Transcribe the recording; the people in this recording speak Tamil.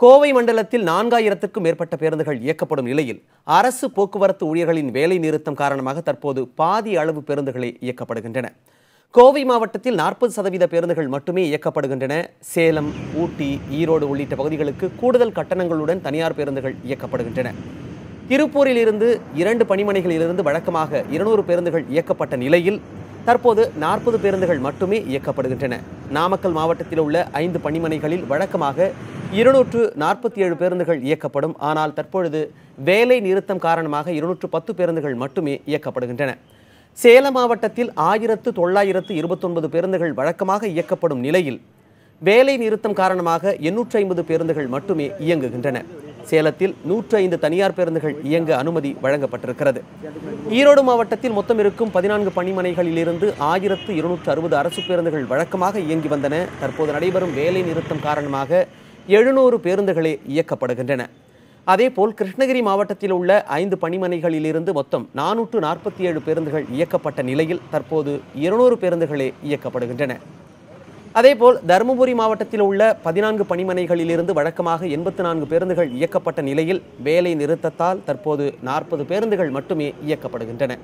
கோவை மண்டலத்தில் 4000க்கும் மேற்பட்ட பேருந்துகள் இயக்கப்படும் நிலையில் அரசு போக்குவரத்து ஊழியர்களின் வேலை நிறுத்தம் காரணமாக தற்போது பாதி அளவு பேருந்துகளே இயக்கப்படுகின்றன. கோவை மாவட்டத்தில் 40% பேருந்துகள் மட்டுமே இயக்கப்படுகின்றன. சேலம், ஊட்டி, ஈரோடு உள்ளிட்ட பகுதிகளுக்கு கூடுதல் கட்டணங்களுடன் தனியார் பேருந்துகள் இயக்கப்படுகின்றன. திருப்பூரில் இருந்து 2 பணிமனைகளிலிருந்து வழக்கமாக 200 பேருந்துகள் இயக்கப்பட்ட நிலையில் தற்போது 40 பேருந்துகள் மட்டுமே இயக்கப்படுகின்றன. நாமக்கல் மாவட்டத்தில் உள்ள 5 பணிமனைகளில் வழக்கமாக 247 பேருந்துகள் இயக்கப்படும். ஆனால் தற்பொழுது வேலை நிறுத்தம் காரணமாக 210 பேருந்துகள் மட்டுமே இயக்கப்படுகின்றன. சேலம் மாவட்டத்தில் 1929 பேருந்துகள் வழக்கமாக இயக்கப்படும் நிலையில் வேலை நிறுத்தம் காரணமாக 850 பேருந்துகள் மட்டுமே இயங்குகின்றன. சேலத்தில் 105 தனியார் பேருந்துகள் இயங்க அனுமதி வழங்கப்பட்டிருக்கிறது. ஈரோடு மாவட்டத்தில் மொத்தம் இருக்கும் 14 பணிமனைகளிலிருந்து 1260 அரசு பேருந்துகள் வழக்கமாக இயங்கி வந்தன. தற்போது நடைபெறும் வேலை நிறுத்தம் காரணமாக 700 பேருந்துகளே இயக்கப்படுகின்றன. அதேபோல் கிருஷ்ணகிரி மாவட்டத்தில் உள்ள 5 பணிமனைகளிலிருந்து மொத்தம் 447 பேருந்துகள் இயக்கப்பட்ட நிலையில் தற்போது 200 பேருந்துகளே இயக்கப்படுகின்றன. அதேபோல் தருமபுரி மாவட்டத்தில் உள்ள 14 பணிமனைகளிலிருந்து வழக்கமாக 84 பேருந்துகள் இயக்கப்பட்ட நிலையில் வேலை நிறுத்தத்தால் தற்போது 40 பேருந்துகள் மட்டுமே இயக்கப்படுகின்றன.